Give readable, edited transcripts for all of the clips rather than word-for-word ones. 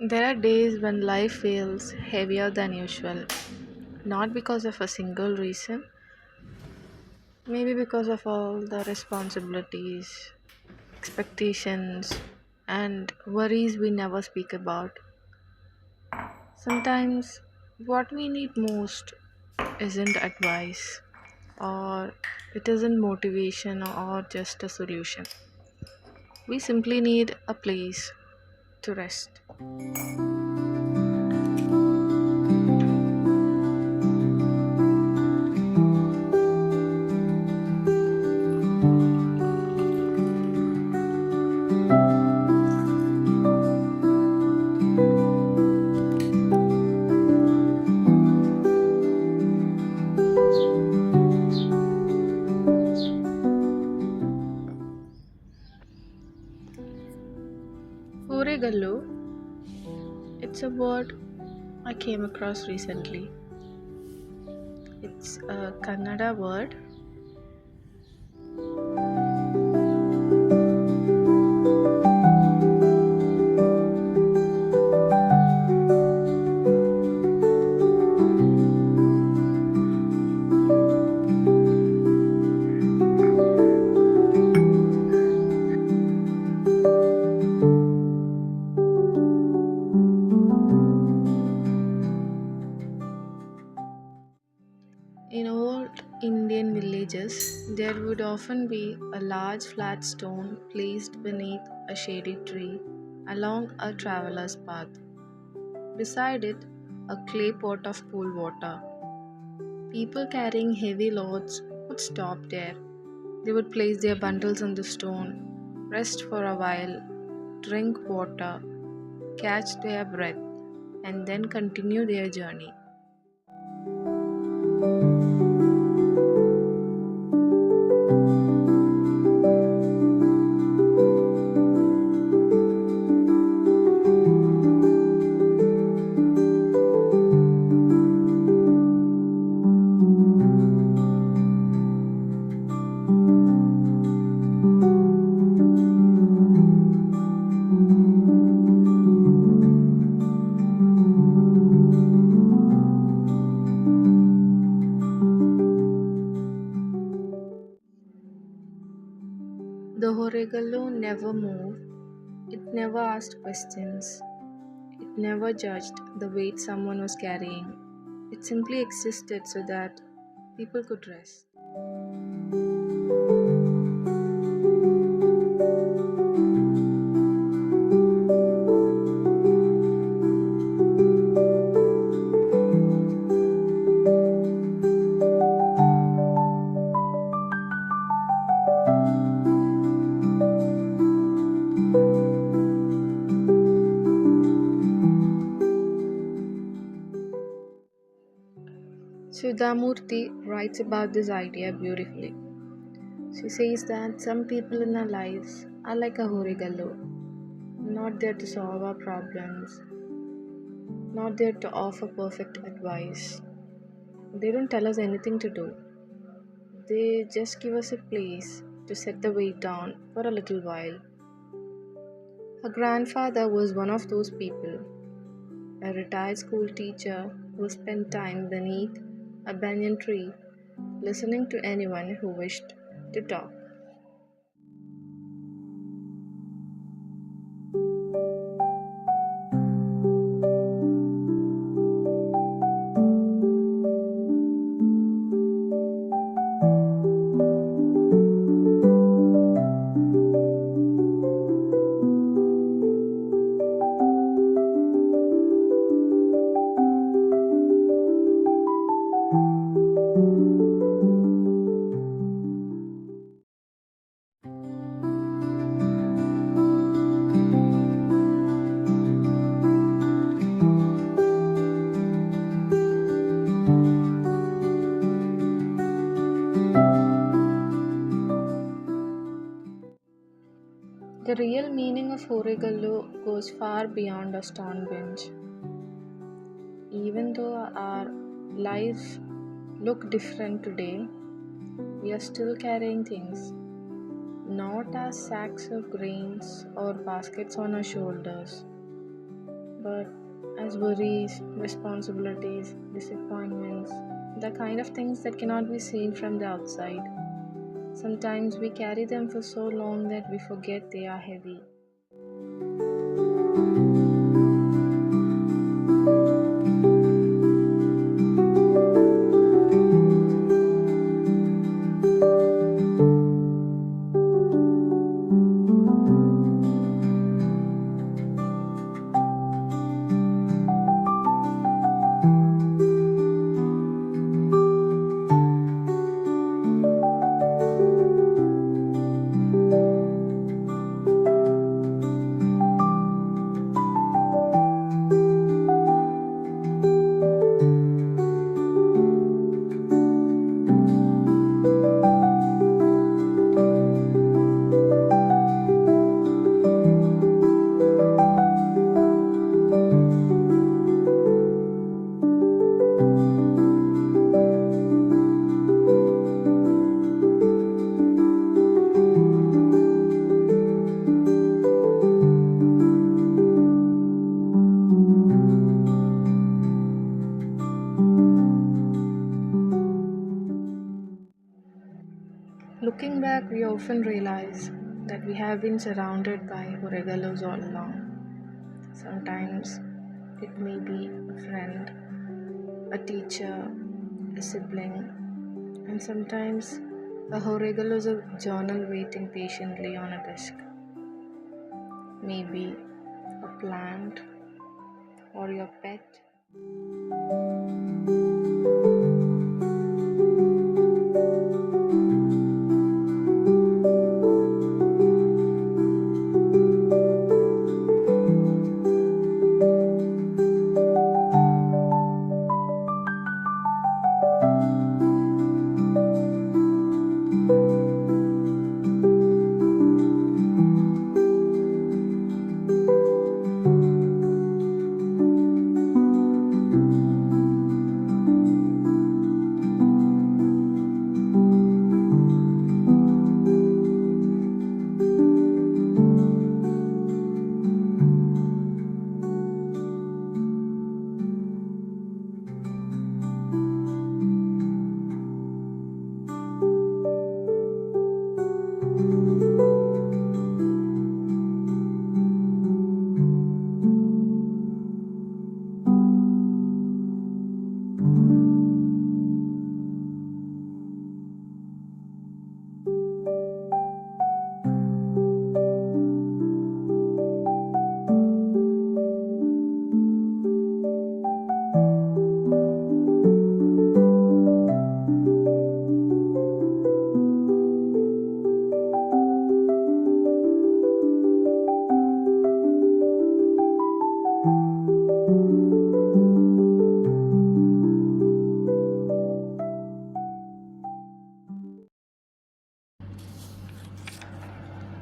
There are days when life feels heavier than usual, not because of a single reason, maybe because of all the responsibilities, expectations, and worries we never speak about. Sometimes, what we need most isn't advice, or it isn't motivation or just a solution. We simply need a place to rest. horegallu, it's a word I came across recently. It's a Kannada word. In old Indian villages, there would often be a large flat stone placed beneath a shady tree along a traveler's path. Beside it, a clay pot of cool water. People carrying heavy loads would stop there. They would place their bundles on the stone, rest for a while, drink water, catch their breath, and then continue their journey. The horegallo never moved, it never asked questions, it never judged the weight someone was carrying. It simply existed so that people could rest. Sudhamurti writes about this idea beautifully. She says that some people in our lives are like a horegallo, not there to solve our problems, not there to offer perfect advice. They don't tell us anything to do. They just give us a place to set the weight down for a little while. Her grandfather was one of those people, a retired school teacher who spent time beneath a banyan tree listening to anyone who wished to talk. The real meaning of horegallo goes far beyond a stone bench. Even though our lives look different today, we are still carrying things, not as sacks of grains or baskets on our shoulders, but as worries, responsibilities, disappointments, the kind of things that cannot be seen from the outside. Sometimes we carry them for so long that we forget they are heavy. Looking back, we often realize that we have been surrounded by horegalus all along. Sometimes it may be a friend, a teacher, a sibling, and sometimes a horegalo is a journal waiting patiently on a desk. Maybe a plant or your pet.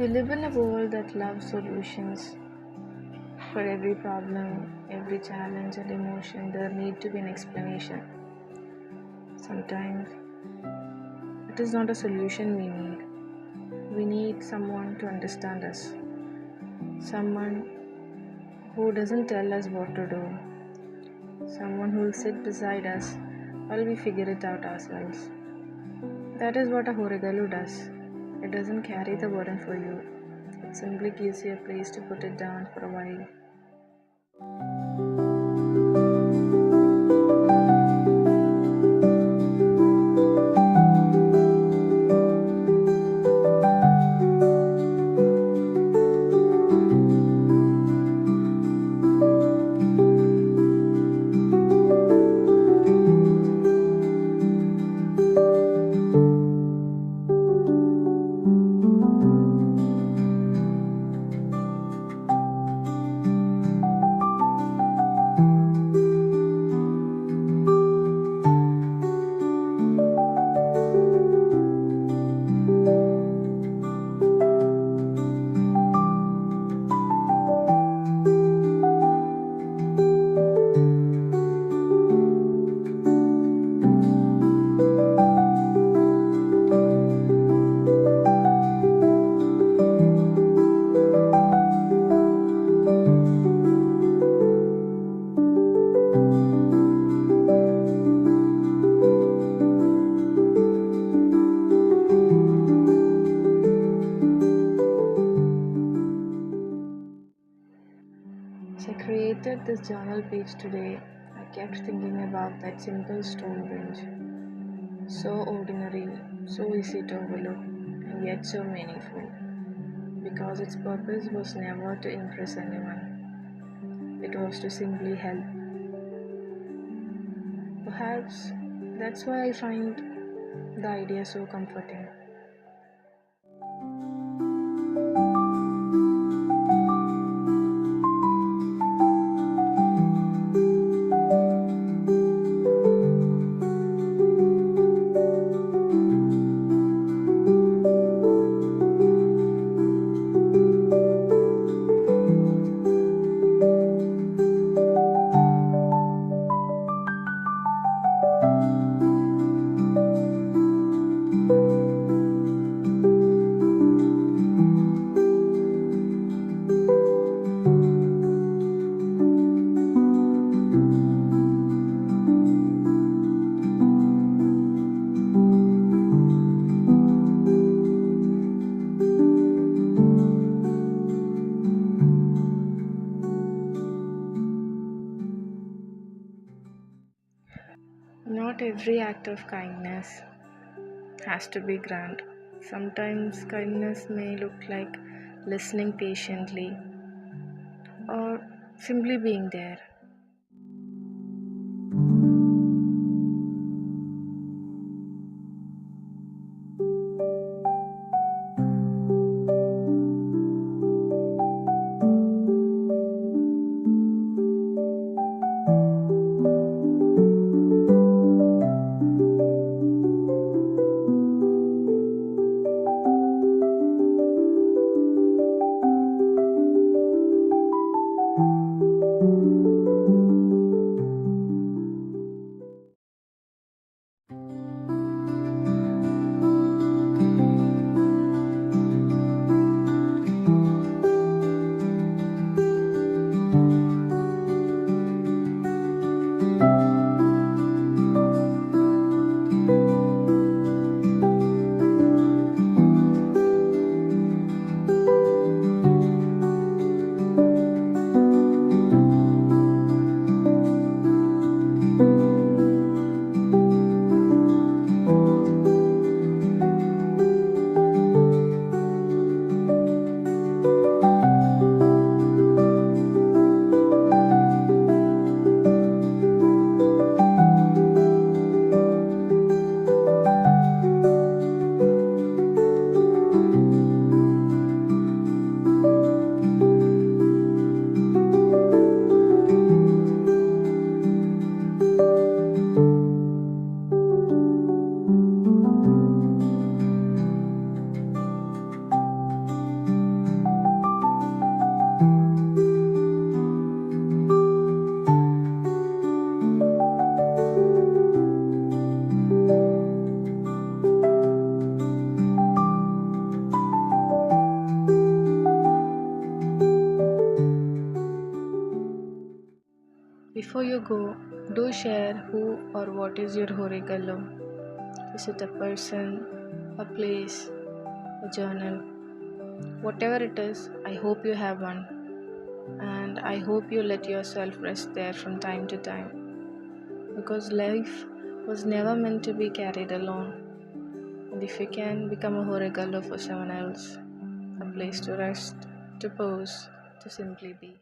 We live in a world that loves solutions. For every problem, every challenge and emotion, there need to be an explanation. Sometimes it is not a solution we need. We need someone to understand us. Someone who doesn't tell us what to do. Someone who will sit beside us while we figure it out ourselves. That is what a horegalu does. It doesn't carry the burden for you. It simply gives you a place to put it down for a while. this journal page today, I kept thinking about that simple stone bench. So ordinary, so easy to overlook, and yet so meaningful. Because its purpose was never to impress anyone, it was to simply help. Perhaps that's why I find the idea so comforting. Not every act of kindness has to be grand. Sometimes kindness may look like listening patiently or simply being there. Before you go, do share who or what is your horegallu. Is it a person, a place, a journal? Whatever it is, I hope you have one. And I hope you let yourself rest there from time to time. Because life was never meant to be carried alone. And if you can, become a horegallu for someone else. A place to rest, to pose, to simply be.